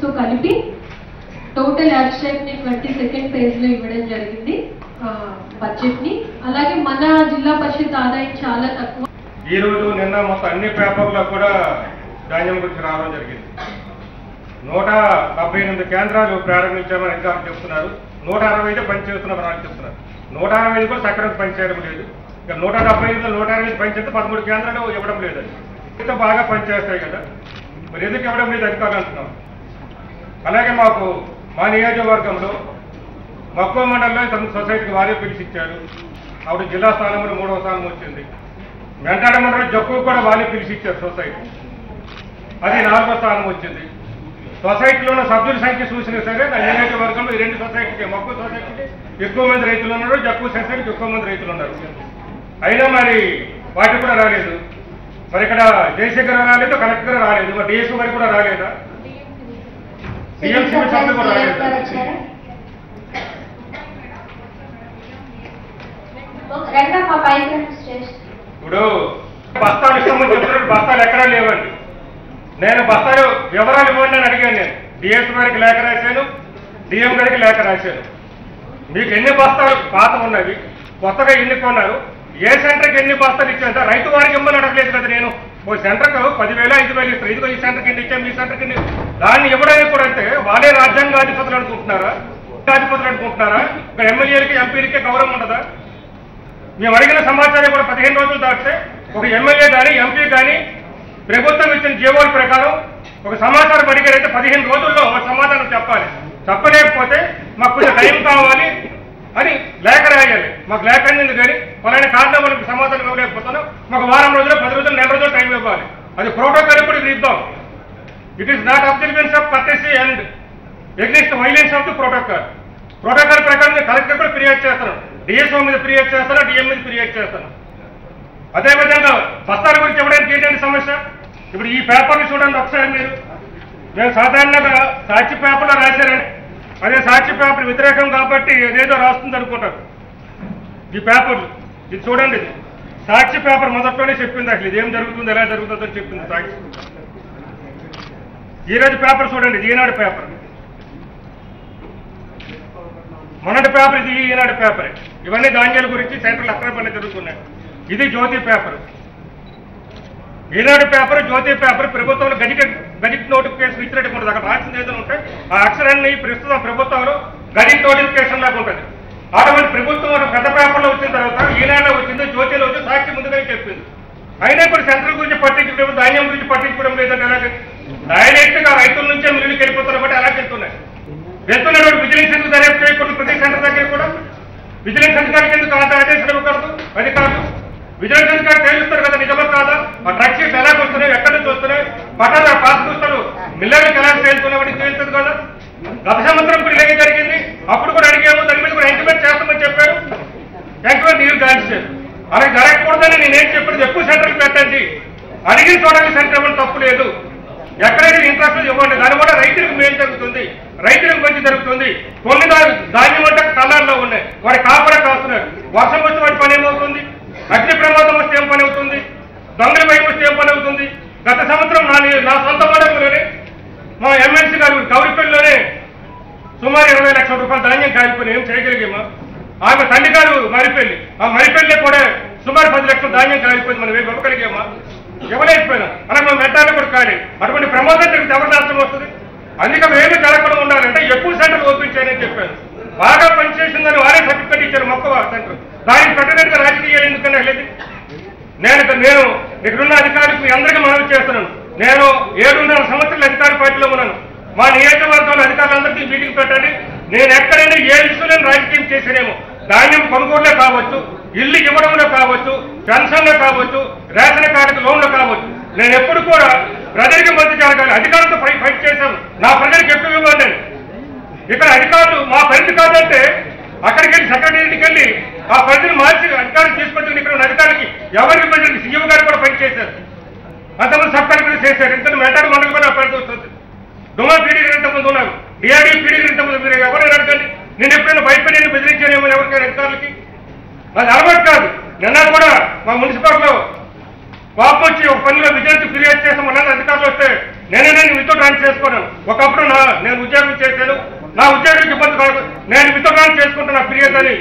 తో కలిపి total abstract ని 22nd పేజ్ లో ఇవ్వడం జరిగింది బడ్జెట్ ని. అలాగే మన జిల్లా పరిషత్ ఆదాయం చాలా తక్కువ. ఈ రోజు నిన్న మొత్తం అన్ని పేపర్లో కూడా ధాన్యం గురించి రావడం జరిగింది. 178 కేంద్రాలు ప్రారంభించామని అధికారులు చెప్తున్నారు. 165 పనిచేస్తున్నామని వాళ్ళు చెప్తున్నారు. 165 కూడా సక్రమంగా పనిచేయడం లేదు. ఇక 175 160 పనిచేస్తే 13 కేంద్రాలు ఇవ్వడం లేదు. ఇంత బాగా పనిచేస్తాయి కదా, మరి ఎందుకు ఇవ్వడం లేదు అధికారులు అంటున్నాం. అలాగే మా నియోజకవర్గంలో మక్కువ మండలంలో 9 సొసైటీకి వారే పిలిచి ఇచ్చారు. అప్పుడు జిల్లా స్థానంలో 3వ స్థానం వచ్చింది. మెంటాడ మండలం జక్కు కూడా వారే పిలిచి ఇచ్చారు సొసైటీ, అది 4వ స్థానం వచ్చింది. సొసైటీలో ఉన్న సభ్యుల సంఖ్య చూసినా సరే నా నియోజకవర్గంలో ఈ 2 సొసైటీకి మక్కువ సొసైటీకి ఎక్కువ మంది రైతులు ఉన్నారు, జక్కు సొసైటీకి ఎక్కువ మంది రైతులు ఉన్నారు. అయినా మరి వాటి కూడా రాలేదు. మరి ఇక్కడ జయశంకర్ రాలేదు, కలెక్టర్ రాలేదు, మరి డిఎస్ఓ గారు కూడా రాలేదా, డిఎంసీ సభ్యులు కూడా రాలేదు. ఇప్పుడు బస్తాలు ఇస్తామని చెప్తున్నారు, బస్తాలు ఎక్కడా లేవండి. నేను బస్తాలు వివరాలు ఇవ్వండి అని అడిగాను. నేను డిఎస్ గారికి లేఖ రాశాను, డిఎం గారికి లేఖ రాశాను. మీకు ఎన్ని బస్తాలు పాత ఉన్నవి, కొత్తగా ఎన్ని కొన్నారు, ఏ సెంటర్కి ఎన్ని బస్తాలు ఇచ్చారంటే రైతు వారికి ఇవ్వమని అడగలేదు కదా. నేను ఓ సెంటర్కు 10,000 5,000 ఇస్తారు, ఇదిగో ఈ సెంటర్కి ఎన్ని ఇచ్చాము, ఈ సెంటర్కి ఎన్ని, దాన్ని ఇవ్వడానికి కూడా అంటే వాళ్ళే రాజ్యాంగాధిపతులు అనుకుంటున్నారా, అధిపతులు అనుకుంటున్నారా? ఇక్కడ ఎమ్మెల్యేలకి ఎంపీలకే గౌరవం ఉండదా? మేము అడిగిన సమాచారం కూడా 15 రోజులు దాటితే ఒక ఎమ్మెల్యే కానీ ఎంపీ కానీ ప్రభుత్వం ఇచ్చిన జీవోల ప్రకారం ఒక సమాచారం అడిగారైతే 15 రోజుల్లో సమాధానం చెప్పాలి. చెప్పలేకపోతే మాకు కొంచెం టైం కావాలి అని లేఖ రాయాలి. మాకు లేఖ అందింది కానీ పలానా కారణం మనకు సమాధానం ఇవ్వలేకపోతున్నాం, మాకు వారం రోజులు 10 రోజులు 4 రోజులు టైం ఇవ్వాలి. అది ప్రోటోకాల్ కూడా ఇద్దాం. It is not observance of courtesy and against violence of the protocol. Protocol ప్రకారం కలెక్టర్ కూడా ఫిర్యాదు చేస్తాను, డిఎస్ఓ మీద ఫిర్యాదు చేస్తాను, డిఎం మీద ఫిర్యాదు చేస్తాను. అదేవిధంగా బస్తాల గురించి ఇవ్వడానికి ఏంటంటే సమస్య. ఇప్పుడు ఈ పేపర్లు చూడండి ఒకసారి మీరు. మేము సాధారణంగా సాక్షి పేపర్లో రాశారండి, అదే సాక్షి పేపర్ వ్యతిరేకం కాబట్టి ఏదేదో రాస్తుంది అనుకుంటారు. ఈ పేపర్లు ఇది చూడండి, ఇది సాక్షి పేపర్ మొదట్లోనే చెప్పింది అసలు ఇదేం జరుగుతుంది ఎలా జరుగుతుందో చెప్పింది సాక్షి. ఈరోజు పేపర్ చూడండి, ఇది ఈనాడు పేపర్. మొన్నటి పేపర్ ఇది ఈనాడు పేపర్. ఇవన్నీ ధాన్యాల గురించి సెంట్రల్ అక్రమాలు జరుగుతున్నాయి. ఇది జ్యోతి పేపర్. ఈనాడు పేపర్ జ్యోతి పేపర్ ప్రభుత్వంలో గజెట్ నోటిఫికేషన్ ఇచ్చినట్టు ఉంటుంది. అక్కడ రాసింది ఏదైనా ఉంటే ఆ అక్షరాన్ని ప్రస్తుతం ప్రభుత్వంలో గజెట్ నోటిఫికేషన్ లాగా ఉంటుంది. అటువంటి ప్రభుత్వం పెద్ద పేపర్లో వచ్చిన తర్వాత ఈనాడులో వచ్చింది, జ్యోతిలో వచ్చి సాక్షి ముందుగానే చెప్పింది. అయినా కూడా సెంట్రల్ గురించి పట్టించుకోవడం, ధాన్యం గురించి పట్టించుకోవడం లేదంటే అలాగే డైరెక్ట్ గా రైతుల నుంచే మిల్లుకి వెళ్ళిపోతున్నారు. బట్టి అలా వెళ్తున్నాయి. వెళ్తున్నటువంటి విజిలెన్స్ ఎందుకు దర్యాప్తు చేయకూడదు? ప్రతి సెంటర్ దగ్గర కూడా విజిలెన్స్ అధికారికి ఎందుకు ఆదేశాలు ఇవ్వకూడదు? అధికారులు విజిలెన్స్ అధికారులు తేలుస్తారు కదా నిజమో కాదా, ఆ ట్రక్ షీట్లు ఎలా వస్తున్నాయి, ఎక్కడి నుంచి వస్తున్నాయి, పట్టాలు పాస్ చూస్తారు, మిల్లర్లకు ఎలా తేలుతున్నాయి తేలుతుంది కదా. గత సంవత్సరం కూడా ఇలాగే జరిగింది. అప్పుడు కూడా అడిగాము, దాని మీద కూడా ఎంక్వైరీ చేస్తామని చెప్పారు. ఎంక్వైరీ నీరు కాల్చారు. అలా జరగకూడదని నేనేం చెప్పాను, ఎక్కువ సెంటర్లు పెట్టండి, అడిగిన చూడని సెంటర్ ఇవ్వడం తప్పు లేదు. ఎక్కడైతే ఇంట్రెస్ట్ ఇవ్వండి, దానివల్ల రైతులకు మేలు జరుగుతుంది, రైతులకు మంచి జరుగుతుంది. కొన్ని ధాన్యం అంటే కళ్ళల్లో ఉన్నాయి, వాడి కాపడా కాస్తున్నారు. వర్షం వచ్చి వాడి పని ఏమవుతుంది, అగ్ని ప్రమాదం వస్తే ఏం పని అవుతుంది, దొంగల వైపు వస్తే ఏం పని అవుతుంది. గత సంవత్సరం నా సొంత మండలంలోనే మా ఎమ్మెల్సీ గారు కౌరిపల్లిలోనే సుమారు 20 లక్షల రూపాయల ధాన్యం కాలిపోయి ఏం చేయగలిగామా? ఆమె తండ్రి గారు మరిపల్లి, ఆ మరిపల్లి కూడా సుమారు 10 లక్షల ధాన్యం కాలిపోయింది. మనం ఏం ఇవ్వగలిగామా? ఇవ్వలేకపోయినా. అలాగే మనం వెంటాన్ని కూడా కాలేదు. అటువంటి ప్రమాదం జరిగితే ఎవరి నష్టం వస్తుంది? అందుకే ఏమీ జరగకుండా ఉండాలంటే ఎక్కువ సెంటర్ ఓపెన్ చేయని చెప్పాను. బాగా పనిచేసిందని వారే సర్టిఫికెట్ ఇచ్చారు మొక్క సెంటర్. దానికి పెట్టడానికి రాజకీయాలు ఎందుకన్నా లేదు. నేను ఇక్కడున్న అధికారులకు మీ అందరికీ మనవి చేస్తున్నాను. నేను 7.5 సంవత్సరాల అధికార పార్టీలో ఉన్నాను. మా నియోజకవర్గంలో అధికారులందరికీ మీటింగ్ పెట్టండి. నేను ఎక్కడైనా ఏ ఇష్యూలో రాజకీయం చేసేనేమో, ధాన్యం కొనుగోలులో కావచ్చు, ఇల్లు ఇవ్వడంలో కావచ్చు, పెన్షన్లో కావచ్చు, రేషన్ కార్డుకు లోన్లో కావచ్చు, నేను ఎప్పుడు కూడా ప్రజలకు మంచి జరగాలి. అధికారులతో ఫైట్ చేశాను. నా ప్రజలకు ఎక్కువ ఇవ్వండి. ఇక్కడ అధికారులు మా పరిధి కాదంటే అక్కడికి వెళ్ళి సెక్రటరీకి వెళ్ళి ఆ పరిధిని మార్చి అధికారులు తీసుకొచ్చి ఇక్కడ ఉన్న అధికారికి ఎవరికి ప్రజలకు సీఎం గారు కూడా పని చేశారు. అంతమంది సబ్ కలెక్టర్ చేశారు. ఇంత మెంటాడు మండలి కూడా పరిధి వస్తుంది. డుమా పీడీ గారు ఇంతమంది ఉన్నారు, డిఆర్డీ పీడీ గారు ఇంతమంది. మీరు ఎవరైనా అడగండి, నేను ఎప్పుడైనా బయటపడి బెదిరించానేమో ఎవరికైనా అధికారులకి. అది అలవాటు కాదు. నిన్న కూడా మా మున్సిపాలిటీలో కోపం వచ్చి ఒక పనిలో విజయానికి ఫిర్యాదు చేసాం. అన్న అధికారులు వస్తే నేను మీతో ట్రాన్స్ చేసుకున్నాను. ఒకప్పుడు నా నేను ఉద్యోగం చేశాను, నా ఉద్యోగానికి ఇబ్బంది కాదు, నేను వితరణ చేసుకుంటున్నా ఫిర్యాదు అని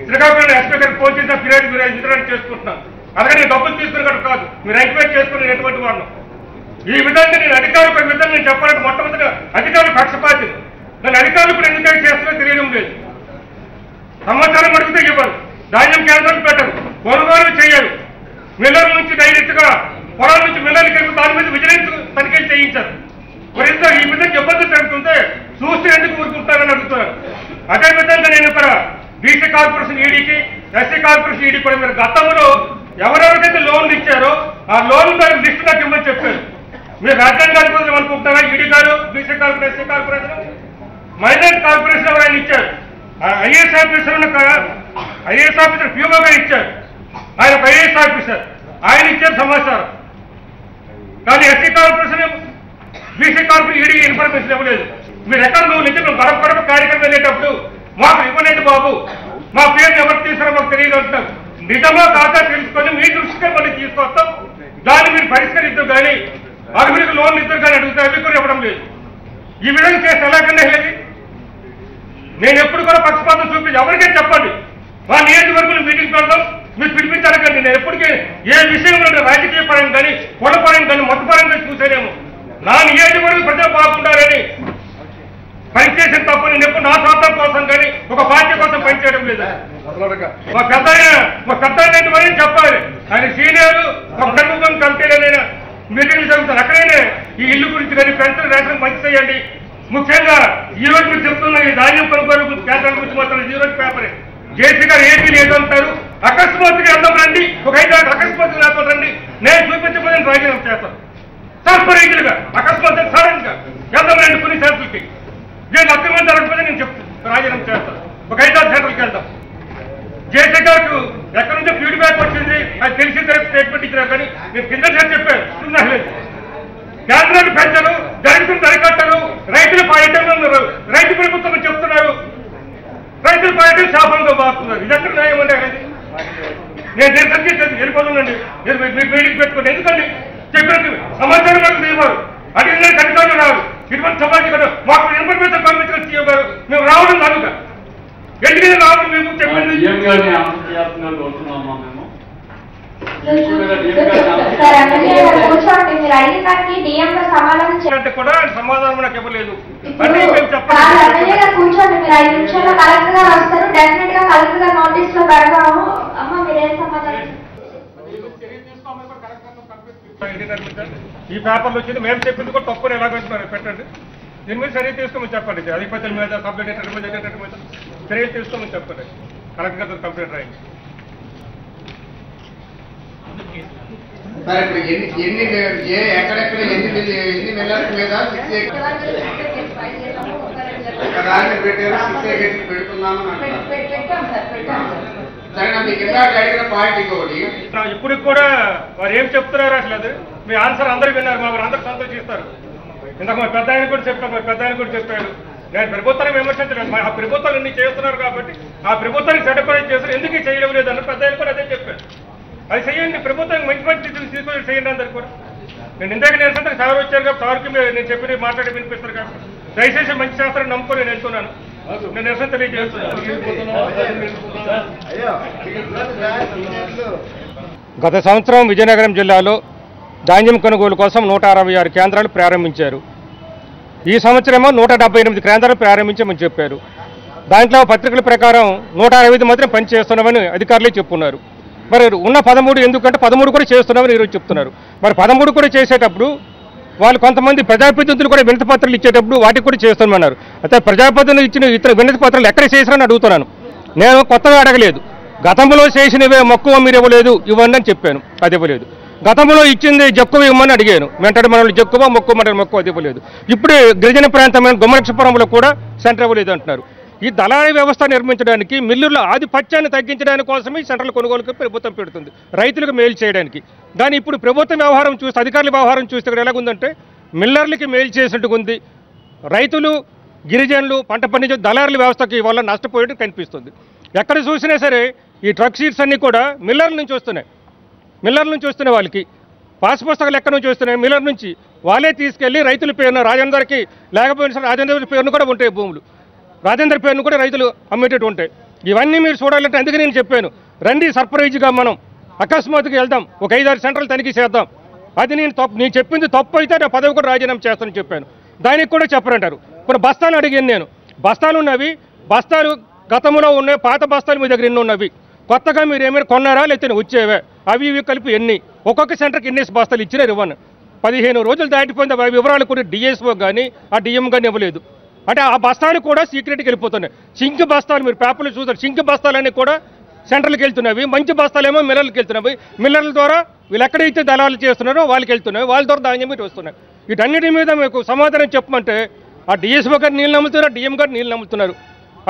శ్రీకాకుళం ఎస్పీ గారికి ఫోన్ చేసిన ఫిర్యాదు వితరణ చేసుకుంటున్నాను. అలాగే నేను డబ్బులు తీసుకున్నట్టు కాదు, మీరు ఎంక్వైరీ చేసుకుని ఎటువంటి వాడిని. ఈ విధంగా నేను అధికారులకు విధంగా నేను చెప్పాలంటే మొట్టమొదటిగా అధికారులు పక్షపాతి. నన్ను అధికారులు కూడా ఎందుకంటే చేస్తున్నా తెలియడం లేదు. సమాచారం అడిగితే ఇవ్వరు, ధాన్యం కేంద్రాలు పెట్టరు, కొనుగోలు చేయరు. మిల్లర్ నుంచి డైరెక్ట్ గా పొలాల నుంచి మిల్లర్కి వెళ్ళి దాని మీద విజిలెన్స్ తనిఖీలు చేయించారు. మరి ఇంత ఈ విధంగా ఇబ్బంది జరుగుతుంటే చూస్తే ఎందుకు ఊరుకుంటారని అడుగుతున్నారు. అదే విధంగా నేను ఇక్కడ బీసీ కార్పొరేషన్ ఈడీకి, ఎస్సీ కార్పొరేషన్ ఈడీ కూడా మీరు గతంలో ఎవరెవరికైతే లోన్లు ఇచ్చారో ఆ లోన్ దానికి లిస్టు నాకు ఇవ్వని చెప్పారు. మీరు రాజ్యాంగాధిపతులు అనుకుంటున్నారా? ఈడీ గారు, BC corporation, SC corporation, minority corporation ఎవరైనా ఇచ్చారు. ఐఏఎస్ ఆఫీసర్ ప్యూమా గారు ఇచ్చారు, ఆయన ఒక ఐఏఎస్ ఆఫీసర్, ఆయన ఇచ్చారు సమాచారం. కానీ SC corporation, BC corporation ED information ఇవ్వలేదు. మీరు ఎక్కడ నువ్వు నుంచి మేము గడప గడప కార్యక్రమం వెళ్ళేటప్పుడు మాకు ఇవ్వలేదు బాబు, మా పేరు ఎవరు తీసారో మాకు తెలియదు అంటున్నారు. నిజమా కాదా తెలుసుకొని మీ దృష్టిగా మళ్ళీ తీసుకొస్తాం, దాన్ని మీరు పరిష్కరిద్దాం. కానీ అర్హులకు లోన్లు ఇద్దరు కానీ అడుగుతా, అవి కూడా ఇవ్వడం లేదు. ఈ విధంగా చేస్తే ఎలాగంటే వెళ్ళేది? నేను ఎప్పుడు కూడా పక్షపాతం చూపించి ఎవరికైనా చెప్పండి, మా నియోజకవర్గంలో మీటింగ్ పెడతాం, మీరు పిలిపించాలి. కానీ నేను ఎప్పటికీ ఏ విషయంలో రాజకీయ పరంగా కానీ, కుల పరంగా కానీ, మత పరంగా చూసేనేమో నా నియోజకవర్గం ప్రజలు బాగుండాలని పనిచేసిన తప్ప నేను ఎప్పుడు నా స్వార్థం కోసం కానీ ఒక పార్టీ కోసం పనిచేయడం లేదు. మా పెద్ద మరి చెప్పాలి, ఆయన సీనియర్ ఒక ప్రభుత్వం కమిటీలైనా మీటింగ్లు జరుగుతారు. అక్కడైనా ఈ ఇల్లు గురించి కానీ పెన్షన్ రేషన్ మంచి చేయండి. ముఖ్యంగా ఈ రోజు మీరు చెప్తున్న ఈ ధాన్యం కొనుగోలు కేంద్రాల గురించి మాత్రం ఈ రోజు పేపర్ జేసీ గారు ఏపీ లేదంటారు. అకస్మాత్తుగా వెళ్దాం రండి, ఒక 5 అకస్మాత్తుగా లేకపోతే రండి, నేను చూపించకపోతే రాజీనామా చేస్తాను. సర్పరేట్లుగా అకస్మాత్తుగా సడన్ గా వెళ్దాం రండి కొన్ని సెంటర్లకి. నేను అక్రమం జరగకపోతే నేను చెప్తాను రాజీనామా చేస్తాను. ఒక 5 సెంటర్కి వెళ్దాం. జేసీ గారికి ఎక్కడి నుంచో ఫీడ్బ్యాక్ వచ్చింది, అది తెలిసిన తర్వాత స్టేట్మెంట్ ఇచ్చినా కానీ నేను కింద చెప్పాను లేదు. కేంద్రాలు పెంచరు, దళితులు అరికట్టరు, రైతులు పర్యటన రైతు ప్రభుత్వం చెప్తున్నారు, రైతులు పర్యటన శాపంగా మారుతున్నారు. ఇది ఎక్కడ న్యాయం అంటే నేను దేని సంకేతం వెళ్ళిపోతుందండి. మీరు మీటింగ్ పెట్టుకోండి, ఎందుకండి చెప్పినట్టు సమాచారం మనకు ఇవ్వరు, అడిగిన అధికారులు రాదు. ఇటువంటి సమాచారం మాకు ఇన్ఫర్మేషన్ పంపించిన సీఎం గారు మేము రావడం కాదుగా, ఎందుకంటే రావడం మేము చెప్పండి. కూడా సమాధానం నాకు ఇవ్వలేదు. ఈ పేపర్లు వచ్చింది, మేము చెప్పింది కూడా తప్పుని ఎలాగంటున్నారు పెట్టండి. దీని మీద చర్య తీసుకోమని చెప్పండి. అధిపతుల మీద, సబ్ ఎడిటర్ మీద, ఎడిటర్ మీద చర్యలు తీసుకోమని చెప్పండి. కలెక్టర్ గారు కంప్లైంట్ రాయండి. సార్ ఇప్పుడు ఎక్కడెక్కడ ఎన్ని మిల్లర్స్ మీద 6 దాన్ని పెట్టారు, 6 ఏకెట్స్ పెడుతున్నాము సరే. మీకు ఇందాక అడిగిన పాయింట్ ఇంకొకటి, ఇప్పుడు కూడా వారు ఏం చెప్తున్నారు అసలు అది మీ ఆన్సర్ అందరూ విన్నారు, మా వారు అందరూ సంతోషిస్తారు. ఇందాక మా పెద్ద ఆయన కూడా చెప్పారు, మా పెద్ద ఆయన కూడా చెప్పారు. నేను ప్రభుత్వాన్ని విమర్శించలేదు, ఆ ప్రభుత్వాలు ఇన్ని చేస్తున్నారు కాబట్టి ఆ ప్రభుత్వానికి సెటపరేట్ చేస్తారు, ఎందుకు చేయడం లేదన్న పెద్ద ఆయన కూడా అదే చెప్పారు. అది చేయండి, ప్రభుత్వానికి మంచి మంచి తీసుకొని చేయండి అందరు కూడా. నేను ఇందాక నేను సార్ వచ్చారు కాబట్టి సార్కి నేను చెప్పి మాట్లాడి వినిపిస్తారు కాబట్టి దయచేసి మంచి శాస్త్రాన్ని నమ్ముకొని నేను వెళ్తున్నాను. నేను నిరసన తెలియజేస్తున్నాను. గత సంవత్సరం విజయనగరం జిల్లాలో ధాన్యం కొనుగోలు కోసం 166 కేంద్రాలు ప్రారంభించారు. ఈ సంవత్సరమో 178 కేంద్రాలు ప్రారంభించామని చెప్పారు. దాంట్లో పత్రికల ప్రకారం 165 మాత్రం పనిచేస్తున్నామని అధికారులే చెప్పున్నారు. మరి ఉన్న 13 ఎందుకంటే 13 కూడా చేస్తున్నామని ఈరోజు చెప్తున్నారు. మరి 13 కూడా చేసేటప్పుడు వాళ్ళు కొంతమంది ప్రజాప్రతినిధులు కూడా వినతి పత్రాలు ఇచ్చేటప్పుడు వాటికి కూడా చేస్తామన్నారు. అయితే ప్రజాప్రతినిధులు ఇచ్చిన ఇతర వినతి పత్రాలు ఎక్కడ చేశారని అడుగుతున్నాను. నేను కొత్తగా అడగలేదు, గతంలో చేసినవే మక్కువ మీరు ఇవ్వలేదు ఇవ్వండి అని చెప్పాను, అది ఇవ్వలేదు. గతంలో ఇచ్చింది జక్కువ ఇవ్వమని అడిగాను, వెంటనే మనల్ని జక్కువ మొక్కువ మండలి మొక్కువ అది ఇవ్వలేదు. ఇప్పుడు గిరిజన ప్రాంతమైన గుమ్మలక్ష్మపురంలో కూడా సెంటర్ ఇవ్వలేదు అంటున్నారు. ఈ దళారీ వ్యవస్థ నిర్మించడానికి, మిల్లుల ఆధిపత్యాన్ని తగ్గించడానికి కోసమే సెంట్రల్ కొనుగోలుకు ప్రభుత్వం పెడుతుంది, రైతులకు మేలు చేయడానికి. దాన్ని ఇప్పుడు ప్రభుత్వం వ్యవహారం చూస్తే, అధికారుల వ్యవహారం చూస్తే ఇక్కడ ఎలాగుందంటే మిల్లర్లకి మేలు చేసినట్టుగా ఉంది. రైతులు, గిరిజనులు, పంట పండించే దళారుల వ్యవస్థకి వల్ల నష్టపోయేట్టు కనిపిస్తుంది. ఎక్కడ చూసినా సరే ఈ ట్రక్ షీట్స్ అన్నీ కూడా మిల్లర్ల నుంచి వస్తున్నాయి. వాళ్ళకి పాస్ పుస్తకాలు ఎక్కడి నుంచి వస్తున్నాయి? మిల్లర్ నుంచి. వాళ్ళే తీసుకెళ్లి రైతుల పేరున రాజేందర్కి లేకపోయినా సరే రాజేందర్ పేరును కూడా ఉంటాయి భూములు. రాజేందర్ పేరును కూడా రైతులు అమ్మేటట్టు ఉంటాయి. ఇవన్నీ మీరు చూడాలంటే అందుకే నేను చెప్పాను, రండి సర్ప్రైజ్గా మనం అకస్మాత్తుగా వెళ్దాం, ఒక 5-6 సెంటర్లు తనిఖీ చేద్దాం. అది నేను చెప్పింది తప్పు అయితే నా పదవి కూడా రాజీనామా చేస్తానని చెప్పాను. దానికి కూడా చెప్పరంటారు. ఇప్పుడు బస్తాలు అడిగాను నేను. బస్తాలు ఉన్నవి, బస్తాలు గతంలో ఉన్నాయి, పాత బస్తాలు మీ దగ్గర ఎన్ని ఉన్నవి, కొత్తగా మీరు ఏమైనా కొన్నారా లేకపోతే వచ్చేవే, అవి ఇవి కలిపి ఎన్ని, ఒక్కొక్క సెంటర్కి ఎన్ని బస్తాలు ఇచ్చినా ఇవ్వను. 15 రోజులు దాటిపోయింది. ఆ వివరాలు కూడా డిఎస్ఓ కానీ ఆ డిఎం కానీ ఇవ్వలేదు. అంటే ఆ బస్తాలు కూడా సీక్రెట్కి వెళ్ళిపోతున్నాయి. సింక్ బస్తాలు మీరు పేపర్లు చూస్తారు, సింక్ బస్తాలన్నీ కూడా సెంటర్లకు వెళ్తున్నవి, మంచి బస్తాలేమో మిల్లర్లకు వెళ్తున్నవి. మిల్లర్ల ద్వారా వీళ్ళు ఎక్కడైతే దళాలు చేస్తున్నారో వాళ్ళకి వెళ్తున్నాయి, వాళ్ళ ద్వారా ధాన్యం మీరు వస్తున్నాయి. వీటన్నిటి మీద మీకు సమాధానం చెప్పమంటే ఆ డిఎస్ఓ గారు నీళ్ళు నమ్ముతున్నారు, డిఎం గారు నీళ్ళు నమ్ముతున్నారు.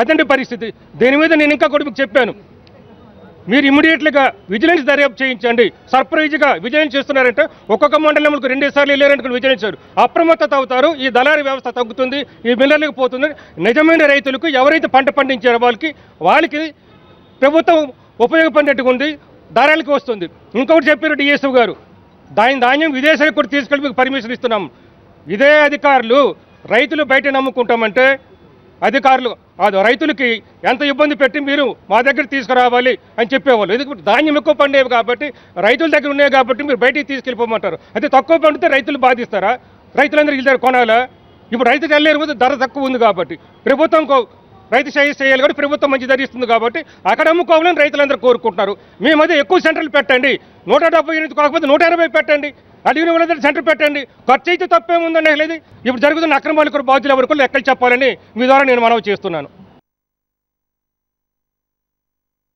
అదండి పరిస్థితి. దీని మీద నేను ఇంకా కూడా మీకు చెప్పాను, మీరు ఇమ్మీడియట్గా విజిలెన్స్ దర్యాప్తు చేయించండి. సర్ప్రైజ్గా విజిలెన్స్ చేస్తున్నారంటే ఒక్కొక్క మండలంలో 2 సార్లు వెళ్ళారంటే విజిలెన్స్ అప్రమత్తత అవుతారు. ఈ దళారీ వ్యవస్థ తగ్గుతుంది, ఈ మిల్లర్లకు పోతుంది. నిజమైన రైతులకు ఎవరైతే పంట పండించారో వాళ్ళకి ప్రభుత్వం ఉపయోగపడినట్టుగా ఉంది, ధరలకు వస్తుంది. ఇంకొకటి చెప్పారు డిఎస్ఓ గారు, ధాన్యం విదేశాలకు కూడా తీసుకెళ్ళి మీకు పర్మిషన్ ఇస్తున్నాం. ఇదే అధికారులు రైతులు బయట నమ్ముకుంటామంటే అధికారులు రైతులకి ఎంత ఇబ్బంది పెట్టి మీరు మా దగ్గర తీసుకురావాలి అని చెప్పేవాళ్ళు. ఎందుకంటే ధాన్యం ఎక్కువ పండేవి కాబట్టి, రైతుల దగ్గర ఉన్నాయి కాబట్టి మీరు బయటికి తీసుకెళ్ళిపోమంటారు. అయితే తక్కువ పండితే రైతులు బాధిస్తారా? రైతులందరూ వీళ్ళ దగ్గర కొనాలా? ఇప్పుడు రైతుకు వెళ్ళలేకపోతే ధర తక్కువ ఉంది కాబట్టి ప్రభుత్వం రైతు చేయాలి కాబట్టి ప్రభుత్వం మంచి ధర ఇస్తుంది కాబట్టి అక్కడ అమ్ముకోవాలని రైతులందరూ కోరుకుంటున్నారు. మేము అదే ఎక్కువ సెంటర్లు పెట్టండి, 178 కాకపోతే 180 పెట్టండి, అడిగిన వాళ్ళందరూ సెంటర్ పెట్టండి. ఖర్చు అయితే తప్పేముందండి లేదు. ఇప్పుడు జరుగుతున్న అక్రమాలు కూడా బాధ్యులు ఎవరు కూడా లెక్కలు చెప్పాలని మీ ద్వారా నేను మనవి చేస్తున్నాను.